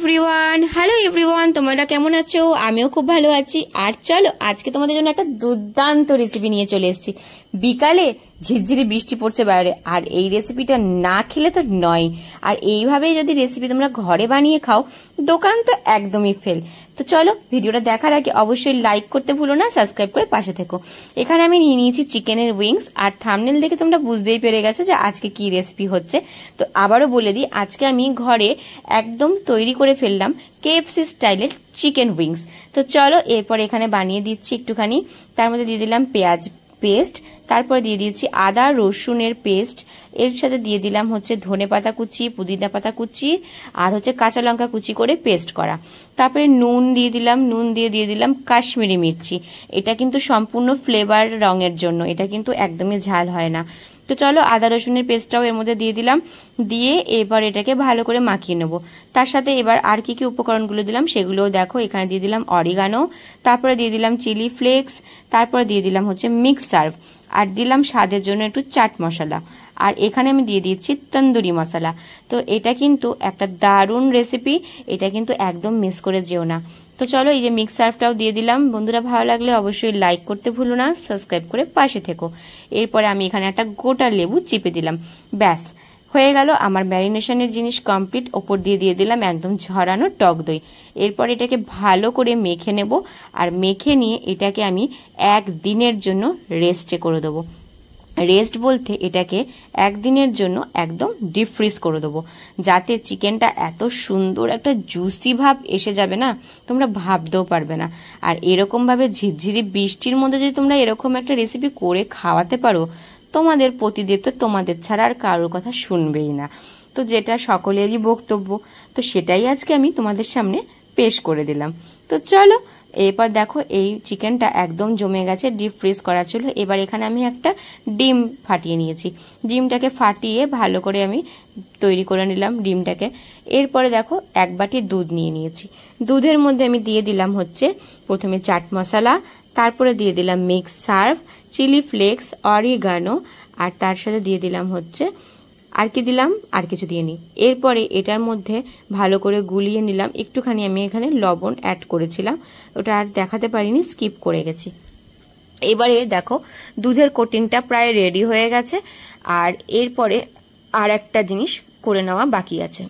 Hello everyone, তোমরা কেমন আছো? আমিও খুব ভালো আছি। আর চলো আজকে তোমাদের জন্য একটা দুর্দান্ত রেসিপি নিয়ে চলে এসেছি। বিকালে ঝিরঝিরি বৃষ্টি পড়ছে বাইরে, আর এই রেসিপিটা না খেলে তো নয়। আর এইভাবেই যদি রেসিপি তোমরা ঘরে বানিয়ে খাও, দোকান তো একদমই ফেল। তো চলো ভিডিওটা দেখার আগে অবশ্যই লাইক করতে ভুলো না, সাবস্ক্রাইব করে পাশে থেকো। এখানে আমি নিয়ে নিয়েছি চিকেনের উইংস, আর থাম্বনেল দেখে তোমরা বুঝতেই পেরে গেছো যে আজকে কি রেসিপি হচ্ছে। তো আবারও বলে দিই, আজকে আমি ঘরে একদম তৈরি করে ফেললাম KFC স্টাইলের চিকেন উইংস। তো চলো এরপর এখানে বানিয়ে দিচ্ছি একটুখানি। তার মধ্যে দিয়ে দিলাম পেঁয়াজ পেস্ট, তারপরে দিয়ে দিয়েছি আদা রসুনের পেস্ট, এর সাথে দিয়ে দিলাম হচ্ছে ধনেপাতা কুচি, পুদিনা পাতা কুচি, আর হচ্ছে কাঁচা লঙ্কা কুচি করে পেস্ট করা। তারপরে নুন দিয়ে দিলাম, নুন দিয়ে দিলাম কাশ্মীরি মির্চি। এটা কিন্তু সম্পূর্ণ ফ্লেভার রঙের জন্য, এটা কিন্তু একদমই ঝাল হয় না। তো চলো আদা রসুনের পেস্টটাও এর মধ্যে দিয়ে দিলাম, দিয়ে এবার এটাকে ভালো করে মাখিয়ে নেব। তার সাথে এবার আর কি কি উপকরণগুলো দিলাম সেগুলোও দেখো। এখানে দিয়ে দিলাম অরিগানো, তারপরে দিয়ে দিলাম চিলি ফ্লেক্স, তারপরে দিয়ে দিলাম হচ্ছে মিক্স সার্ভ, আর দিলাম স্বাদের জন্য একটু চাট মশলা, আর এখানে আমি দিয়ে দিচ্ছি তন্দুরি মশলা। তো এটা কিন্তু একটা দারুণ রেসিপি, এটা কিন্তু একদম মিস করে যেও না। তো চলো এই যে মিক্স সার্ভটাও দিয়ে দিলাম। বন্ধুরা ভালো লাগলে অবশ্যই লাইক করতে ভুলো না, সাবস্ক্রাইব করে পাশে থেকো। এরপরে আমি এখানে একটা গোটা লেবু চিপে দিলাম। ব্যাস হয়ে গেল আমার ম্যারিনেশনের জিনিস কমপ্লিট। ওপর দিয়ে দিলাম একদম ঝরানো টক দই। এরপর এটাকে ভালো করে মেখে নেব, আর মেখে নিয়ে এটাকে আমি একদিনের জন্য রেস্টে করে দেবো। রেস্ট বলতে এটাকে একদিনের জন্য একদম ডিপ ফ্রিজ করে দেবো, যাতে চিকেনটা এত সুন্দর একটা জুসি ভাব এসে যাবে না, তোমরা ভাবতেও পারবে না। আর এরকমভাবে ঝিরঝিরি বৃষ্টির মধ্যে যদি তোমরা এরকম একটা রেসিপি করে খাওয়াতে পারো, তোমাদের প্রতিদেব তো তোমাদের ছাড়া আর কারোর কথা শুনবেই না। তো যেটা সকলেরই বক্তব্য, তো সেটাই আজকে আমি তোমাদের সামনে পেশ করে দিলাম। তো চলো এরপর দেখো এই চিকেনটা একদম জমে গেছে, ডিপ ফ্রিজ করা ছিল। এবার এখানে আমি একটা ডিম ফাটিয়ে নিয়েছি, ডিমটাকে ফাটিয়ে ভালো করে আমি তৈরি করে নিলাম ডিমটাকে। এরপরে দেখো এক বাটি দুধ নিয়ে নিয়েছি, দুধের মধ্যে আমি দিয়ে দিলাম হচ্ছে প্রথমে চাট মশলা, তারপরে দিয়ে দিলাম mix serve, chilli flakes, oregano, আর তার সাথে দিয়ে দিলাম হচ্ছে আর কি দিলাম, আর কিছু দিয়ে নিই। এরপরে এটার মধ্যে ভালো করে গুলিয়ে নিলাম। একটুখানি আমি এখানে লবণ অ্যাড করেছিলাম, ওটা আর দেখাতে পারিনি, স্কিপ করে গেছি। এবারে দেখো দুধের কোটিংটা প্রায় রেডি হয়ে গেছে, আর এরপরে আর একটা জিনিস করে নেওয়া বাকি আছে।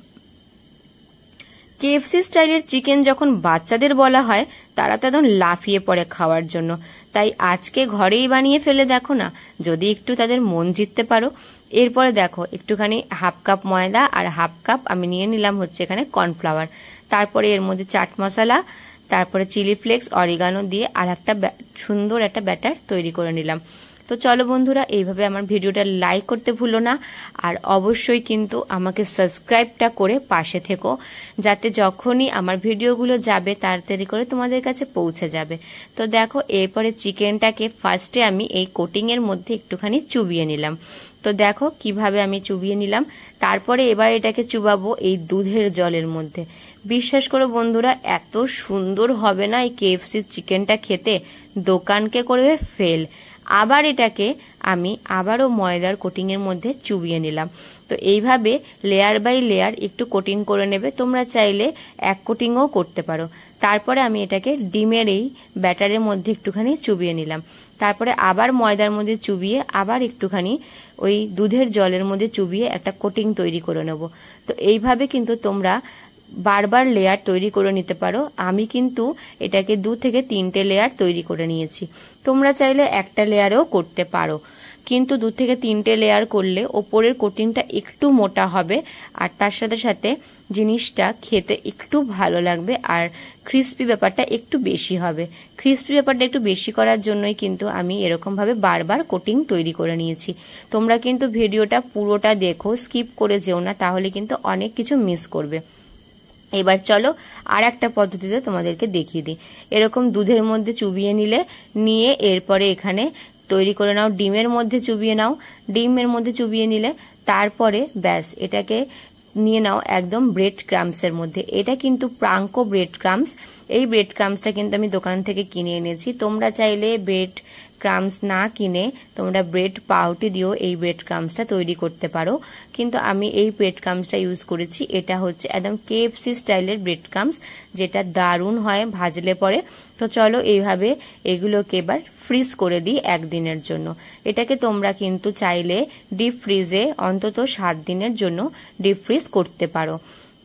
KFC স্টাইলের চিকেন যখন বাচ্চাদের বলা হয়, তারা তো একদম লাফিয়ে পড়ে খাওয়ার জন্য। তাই আজকে ঘরেই বানিয়ে ফেলে দেখো না, যদি একটু তাদের মন জিততে পারো। এরপরে দেখো একটুখানি হাফ কাপ ময়দা আর হাফ কাপ আমি নিয়ে নিলাম হচ্ছে এখানে কর্নফ্লাওয়ার। তারপরে এর মধ্যে চাট মশলা, তারপরে চিলি ফ্লেক্স, অরিগানো দিয়ে আর একটা সুন্দর একটা ব্যাটার তৈরি করে নিলাম। তো চলো বন্ধুরা এইভাবে আমার ভিডিওটা লাইক করতে ভুলো না, আর অবশ্যই কিন্তু আমাকে সাবস্ক্রাইবটা করে পাশে থেকো, যাতে যখনই আমার ভিডিওগুলো যাবে তাড়াতাড়ি করে তোমাদের কাছে পৌঁছে যাবে। তো দেখো এরপরে চিকেনটাকে ফার্স্টে আমি এই কোটিংয়ের মধ্যে একটুখানি চুবিয়ে নিলাম। তো দেখো কিভাবে আমি চুবিয়ে নিলাম। তারপরে এবার এটাকে চুবাবো এই দুধের জলের মধ্যে। বিশ্বাস করো বন্ধুরা, এত সুন্দর হবে না এই KFC চিকেনটা খেতে, দোকানকে করবে ফেল। আবার এটাকে আমি আবারও ময়দার কোটিংয়ের মধ্যে চুবিয়ে নিলাম। তো এইভাবে লেয়ার বাই লেয়ার একটু কোটিং করে নেবে, তোমরা চাইলে এক কোটিংও করতে পারো। তারপরে আমি এটাকে ডিমের এই ব্যাটারের মধ্যে একটুখানি চুবিয়ে নিলাম। তারপরে আবার ময়দার মধ্যে চুবিয়ে আবার একটুখানি ওই দুধের জলের মধ্যে চুবিয়ে একটা কোটিং তৈরি করে নেব। তো এইভাবে কিন্তু তোমরা বারবার লেয়ার তৈরি করে নিতে পারো। আমি কিন্তু এটাকে 2 থেকে 3টে লেয়ার তৈরি করে নিয়েছি, তোমরা চাইলে একটা লেয়ারেও করতে পারো, কিন্তু 2 থেকে 3টে লেয়ার করলে ওপরের কোটিংটা একটু মোটা হবে, আর তার সাথে সাথে জিনিসটা খেতে একটু ভালো লাগবে, আর ক্রিস্পি ব্যাপারটা একটু বেশি হবে। ক্রিস্পি ব্যাপারটা একটু বেশি করার জন্যই কিন্তু আমি এরকমভাবে বারবার কোটিং তৈরি করে নিয়েছি। তোমরা কিন্তু ভিডিওটা পুরোটা দেখো, স্কিপ করে যেও না, তাহলে কিন্তু অনেক কিছু মিস করবে। এবার চলো আর একটা পদ্ধতিতে তোমাদেরকে দেখিয়ে দিই। এরকম দুধের মধ্যে চুবিয়ে নিয়ে এরপরে এখানে তৈরি করে নাও, ডিমের মধ্যে চুবিয়ে নাও, ডিমের মধ্যে চুবিয়ে নিলে তারপরে ব্যাস এটাকে নিয়ে নাও একদম ব্রেড ক্রাম্পসের মধ্যে। এটা কিন্তু প্রাঙ্কো ব্রেড ক্রাম্পস, এই ব্রেড ক্রাম্পসটা কিন্তু আমি দোকান থেকে কিনে এনেছি। তোমরা চাইলে ব্রেড ক্রামস না কিনে তোমরা ব্রেড পাউরুটি দিয়েও এই ব্রেড ক্রামসটা তৈরি করতে পারো, কিন্তু আমি এই ব্রেড ক্রামসটা ইউজ করেছি। এটা হচ্ছে একদম কেএফসি স্টাইলের ব্রেড ক্রামস, যেটা দারুণ হয় ভাজলে পরে। তো চলো এইভাবে এগুলোকে এবার ফ্রিজ করে দিই একদিনের জন্য। এটাকে তোমরা কিন্তু চাইলে ডিপ ফ্রিজে অন্তত 7 দিনের জন্য ডিপ ফ্রিজ করতে পারো।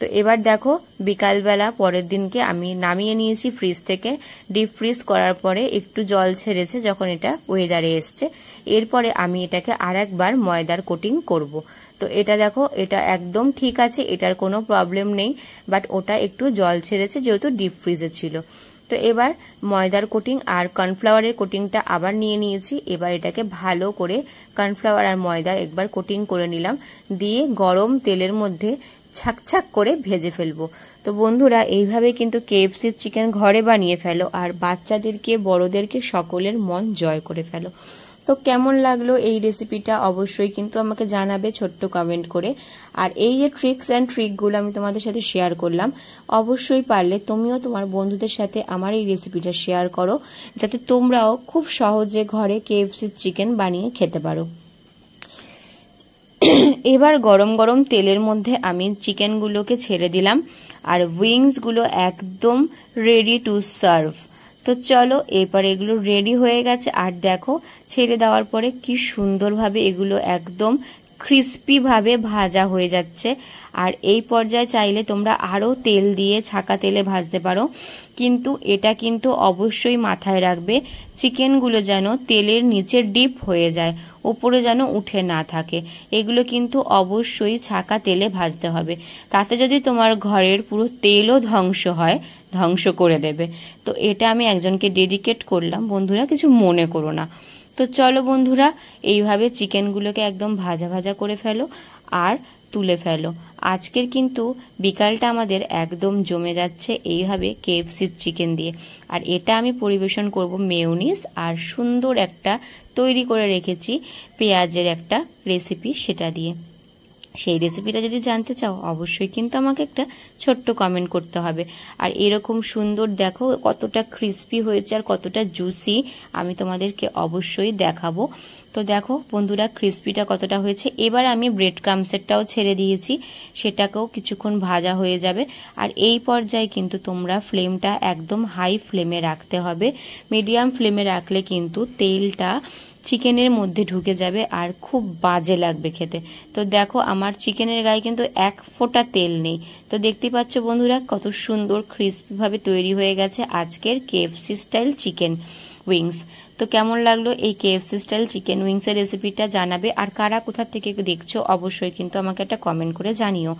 তো এবার দেখো বিকালবেলা পরের দিনকে আমি নামিয়ে নিয়েছি ফ্রিজ থেকে। ডিপ ফ্রিজ করার পরে একটু জল ছেড়েছে যখন এটা ওয়েদারে এসছে, এরপরে আমি এটাকে আরেকবার ময়দার কোটিং করব। তো এটা দেখো এটা একদম ঠিক আছে, এটার কোনো প্রবলেম নেই, বাট ওটা একটু জল ছেড়েছে যেহেতু ডিপ ফ্রিজে ছিল। তো এবার ময়দার কোটিং আর কর্নফ্লাওয়ারের কোটিংটা আবার নিয়ে নিয়েছি। এবার এটাকে ভালো করে কর্নফ্লাওয়ার আর ময়দা একবার কোটিং করে নিলাম, দিয়ে গরম তেলের মধ্যে ছাকছাক করে ভেজে ফেলবো। তো বন্ধুরা এইভাবে কিন্তু কেএফসির চিকেন ঘরে বানিয়ে ফেলো, আর বাচ্চাদেরকে বড়দেরকে সকলের মন জয় করে ফেলো। তো কেমন লাগলো এই রেসিপিটা অবশ্যই কিন্তু আমাকে জানাবে ছোট্ট কমেন্ট করে। আর এই যে ট্রিক্স অ্যান্ড ট্রিকগুলো আমি তোমাদের সাথে শেয়ার করলাম, অবশ্যই পারলে তুমিও তোমার বন্ধুদের সাথে আমার এই রেসিপিটা শেয়ার করো, যাতে তোমরাও খুব সহজে ঘরে কেএফসির চিকেন বানিয়ে খেতে পারো। এবার গরম গরম তেলের মধ্যে আমি চিকেনগুলোকে ছেড়ে দিলাম, আর উইংসগুলো একদম রেডি টু সার্ভ। তো চলো এবার এগুলো রেডি হয়ে গেছে, আর দেখো ছেড়ে দেওয়ার পরে কি সুন্দরভাবে এগুলো একদম ক্রিস্পি ভাবে ভাজা হয়ে যাচ্ছে। আর এই পর্যায়ে চাইলে তোমরা আরও তেল দিয়ে ছাকা তেলে ভাজতে পারো, কিন্তু এটা কিন্তু অবশ্যই মাথায় রাখবে চিকেনগুলো যেন তেলের নিচে ডিপ হয়ে যায়, উপরে যেন উঠে না থাকে। এগুলো কিন্তু অবশ্যই ছাকা তেলে ভাজতে হবে, তাতে যদি তোমার ঘরের পুরো তেলও ধ্বংস হয়, ধ্বংস করে দেবে। তো এটা আমি একজনকে ডেডিকেট করলাম, বন্ধুরা কিছু মনে করো না। তো চলো বন্ধুরা এইভাবে চিকেনগুলোকে একদম ভাজা ভাজা করে ফেলো আর তুলে ফেলো। আজকের কিন্তু বিকালটা আমাদের একদম জমে যাচ্ছে এইভাবে কেএফসির চিকেন দিয়ে। আর এটা আমি পরিবেশন করব মেয়োনিজ আর সুন্দর একটা তৈরি করে রেখেছি পেঁয়াজের একটা রেসিপি, সেটা দিয়ে। সেই রেসিপিটা যদি জানতে চাও অবশ্যই কিন্তু আমাকে একটা ছোট্ট কমেন্ট করতে হবে। আর এরকম সুন্দর দেখো কতটা ক্রিস্পি হয়েছে আর কতটা জুসি আমি তোমাদেরকে অবশ্যই দেখাবো। তো দেখো বন্ধুরা ক্রিস্পিটা কতটা হয়েছে। এবার আমি ব্রেড ক্রামসেরটাও ছেড়ে দিয়েছি, সেটাকেও কিছুক্ষণ ভাজা হয়ে যাবে। আর এই পর্যায়ে কিন্তু তোমরা ফ্লেমটা একদম হাই ফ্লেমে রাখতে হবে, মিডিয়াম ফ্লেমে রাখলে কিন্তু তেলটা চিকেনের মধ্যে ঢুকে যাবে আর খুব বাজে লাগবে খেতে। তো দেখো আমার চিকেনের গায়ে কিন্তু এক ফোঁটা তেল নেই। তো দেখতে পাচ্ছ বন্ধুরা কত সুন্দর ক্রিস্পিভাবে তৈরি হয়ে গেছে আজকের কেএফসি স্টাইল চিকেন উইংস। তো কেমন লাগলো এই কেএফসি স্টাইল চিকেন উইংসের রেসিপিটা জানাবে। আর কারা কোথা থেকে দেখছো অবশ্যই কিন্তু আমাকে একটা কমেন্ট করে জানিও।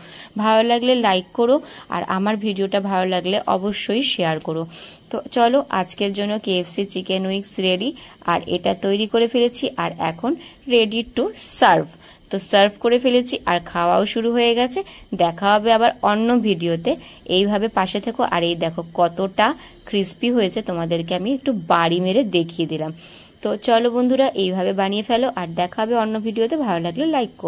ভালো লাগলে লাইক করো, আর আমার ভিডিওটা ভালো লাগলে অবশ্যই শেয়ার করো। তো চলো আজকের জন্য কেএফসি চিকেন উইংস রেডি, আর এটা তৈরি করে ফেলেছি আর এখন রেডি টু সার্ভ। তো সার্ভ করে ফেলেছি আর খাওয়াও শুরু হয়ে গেছে। দেখা হবে আবার অন্য ভিডিওতে। এইভাবে পাশে থেকো। আর এই দেখো কতটা ক্রিস্পি হয়েছে, তোমাদেরকে আমি একটু বাড়ি মেরে দেখিয়ে দিলাম। তো চলো বন্ধুরা এইভাবে বানিয়ে ফেলো, আর দেখা হবে অন্য ভিডিওতে। ভালো লাগলে লাইক করো।